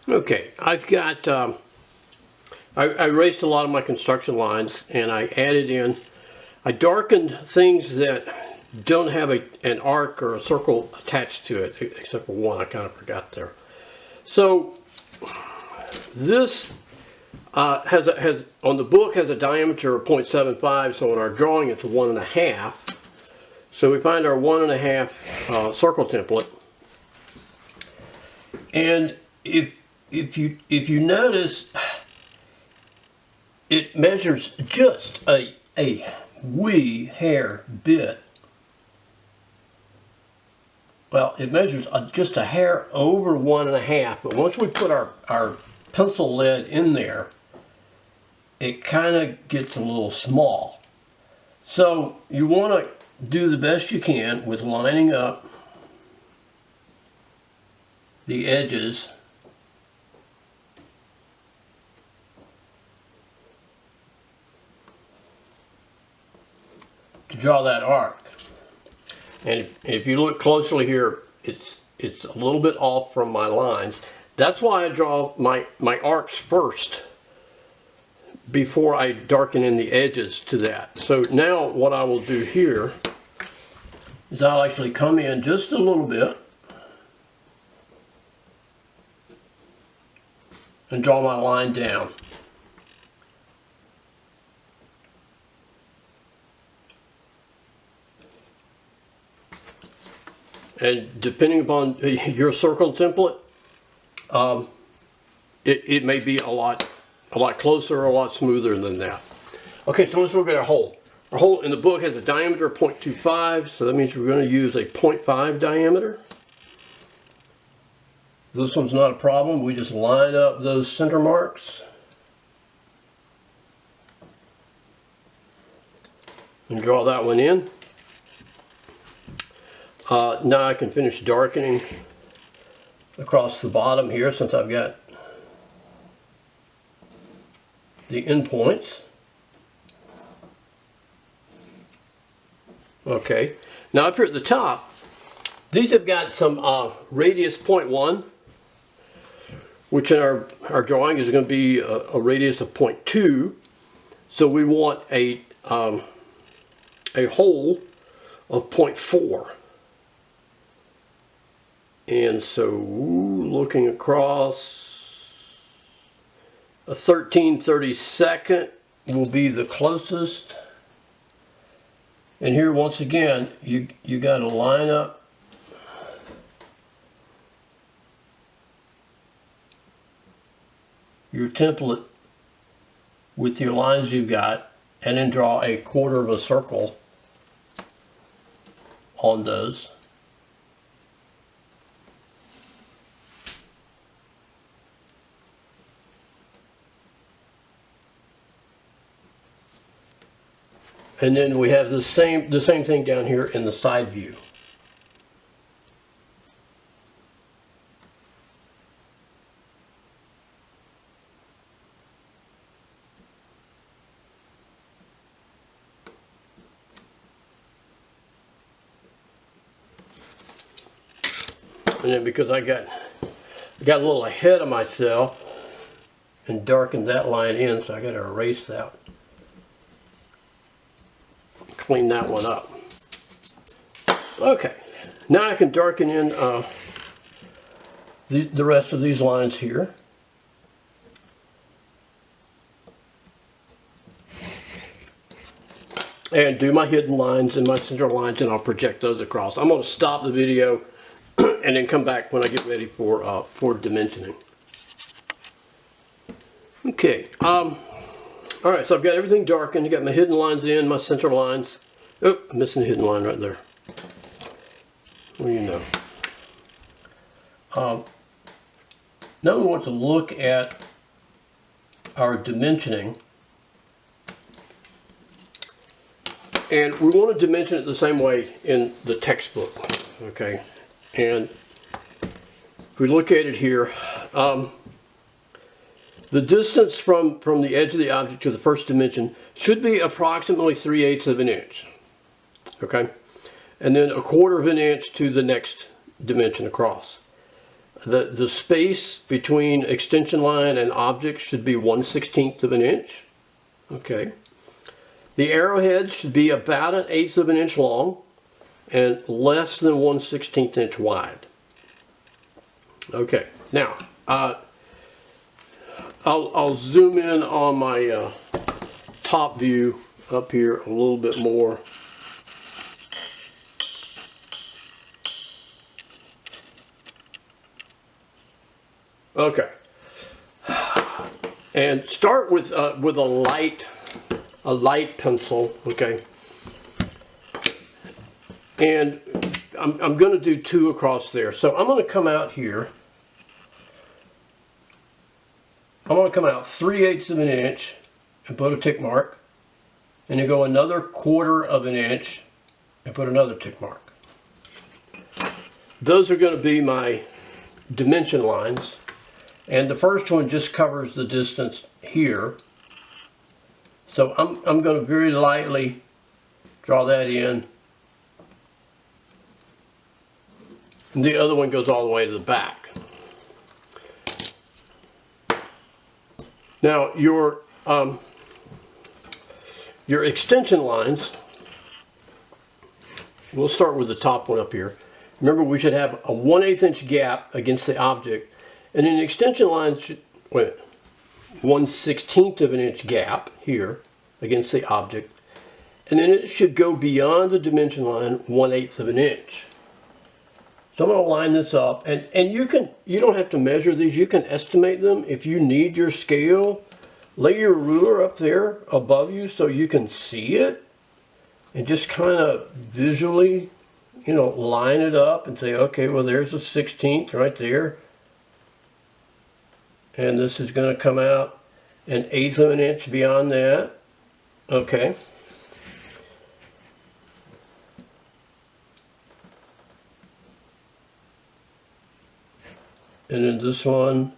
Okay, I've got, I erased a lot of my construction lines and I added in, I darkened things that don't have an arc or a circle attached to it, except for one I kind of forgot there. So this has on the book has a diameter of 0.75, so in our drawing it's 1.5. So we find our 1.5 circle template, and if you notice, it measures just a wee hair bit. Well, it measures just a hair over 1.5, but once we put our pencil lead in there, it kind of gets a little small. So you want to do the best you can with lining up the edges to draw that arc. And if you look closely here, it's a little bit off from my lines. That's why I draw my arcs first before I darken in the edges to that. So now what I will do here is I'll actually come in just a little bit and draw my line down. And depending upon your circle template, it may be a lot closer or a lot smoother than that. Okay, so let's look at our hole. Our hole in the book has a diameter of 0.25, so that means we're going to use a 0.5 diameter. This one's not a problem. We just line up those center marks and draw that one in. Now I can finish darkening across the bottom here, since I've got the endpoints. Okay, now up here at the top, these have got some radius 0.1, which in our drawing is going to be a radius of 0.2. So we want a hole of 0.4. And so looking across, a 13/32 will be the closest. And here once again, you got to line up your template with your lines you've got, and then draw a quarter of a circle on those. And then we have the same thing down here in the side view. And then because I got a little ahead of myself and darkened that line in, so I got to erase that. Clean that one up. Okay, now I can darken in the rest of these lines here. And do my hidden lines and my center lines, and I'll project those across. I'm going to stop the video and then come back when I get ready for dimensioning. Okay. Alright, so I've got everything darkened. I got my hidden lines in, my center lines. Oh, I'm missing a hidden line right there. What do you know? Now we want to look at our dimensioning. And we want to dimension it the same way in the textbook. Okay. And if we look at it here, the distance from the edge of the object to the first dimension should be approximately 3/8 of an inch. Okay? And then 1/4 of an inch to the next dimension across. The space between extension line and object should be 1/16 of an inch. Okay. The arrowhead should be about 1/8 of an inch long and less than 1/16 inch wide. Okay. Now, I'll zoom in on my top view up here a little bit more. Okay, and start with a light pencil. Okay, and I'm going to do 2 across there. So I'm going to come out here. I'm going to come out 3/8 of an inch and put a tick mark, and then go another 1/4 of an inch and put another tick mark. Those are going to be my dimension lines. And the first one just covers the distance here. So I'm going to very lightly draw that in. And the other one goes all the way to the back. Now your extension lines, we'll start with the top one up here. Remember, we should have a 1/8 inch gap against the object. And an extension line should, 1/16 of an inch gap here against the object. And then it should go beyond the dimension line 1/8 of an inch. So I'm going to line this up, and you don't have to measure these, you can estimate them. If you need your scale, lay your ruler up there above you so you can see it, and just kind of visually, line it up and say, okay, well, there's a 1/16 right there. And this is going to come out 1/8 of an inch beyond that. Okay. And then this one.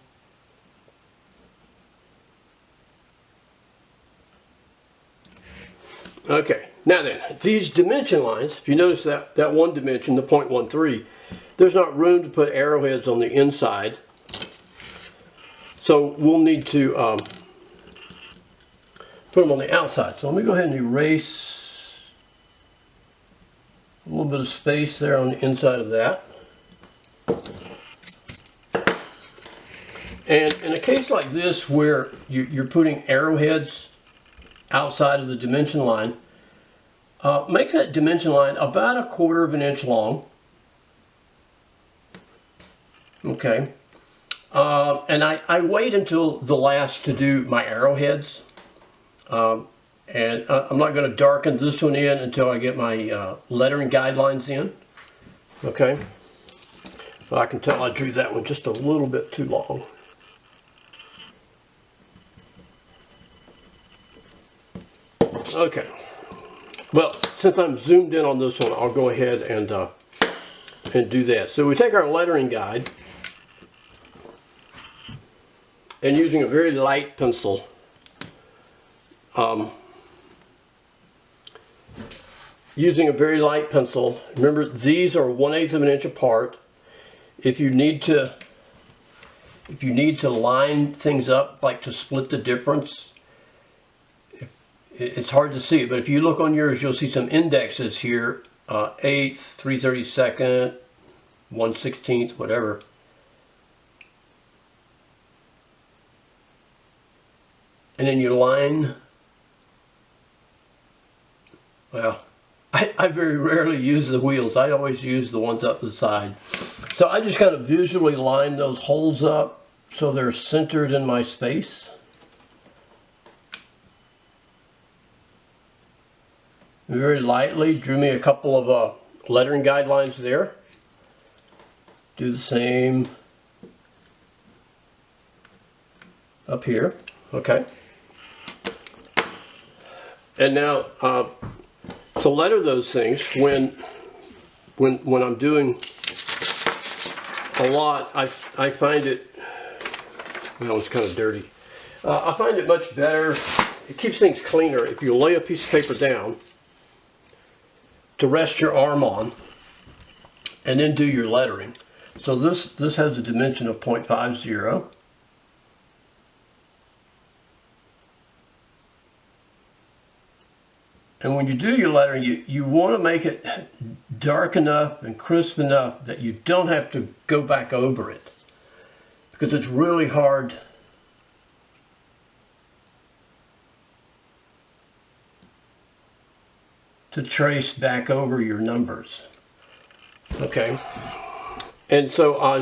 Okay. Now then, these dimension lines, if you notice that one dimension, the 0.13, there's not room to put arrowheads on the inside. So we'll need to put them on the outside. So let me go ahead and erase a little bit of space there on the inside of that. And in a case like this where you're putting arrowheads outside of the dimension line, makes that dimension line about 1/4 of an inch long. Okay. And I wait until the last to do my arrowheads. And I'm not going to darken this one in until I get my lettering guidelines in. Okay. But I can tell I drew that one just a little bit too long. Okay. Well, since I'm zoomed in on this one, I'll go ahead and do that. So we take our lettering guide, and using a very light pencil, remember these are 1/8 of an inch apart. If you need to line things up, like to split the difference, it's hard to see it, but if you look on yours, you'll see some indexes here, 1/8, 3/32, 1/16, whatever. And then you line, well, I very rarely use the wheels. I always use the ones up the side. So I just kind of visually line those holes up so they're centered in my space. Very lightly drew me a couple of lettering guidelines there. Do the same up here. Okay. And now to letter those things, when I'm doing a lot, I find it, well, it's kind of dirty. I find it much better, it keeps things cleaner if you lay a piece of paper down to rest your arm on and then do your lettering. So this has a dimension of 0.50. And when you do your lettering, you want to make it dark enough and crisp enough that you don't have to go back over it, because it's really hard to trace back over your numbers. Okay, and so I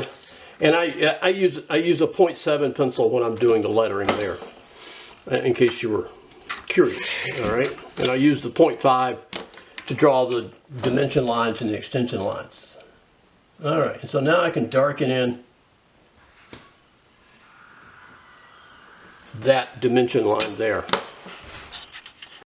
use a 0.7 pencil when I'm doing the lettering there, in case you were curious. All right, and I use the 0.5 to draw the dimension lines and the extension lines. All right, and so now I can darken in that dimension line there.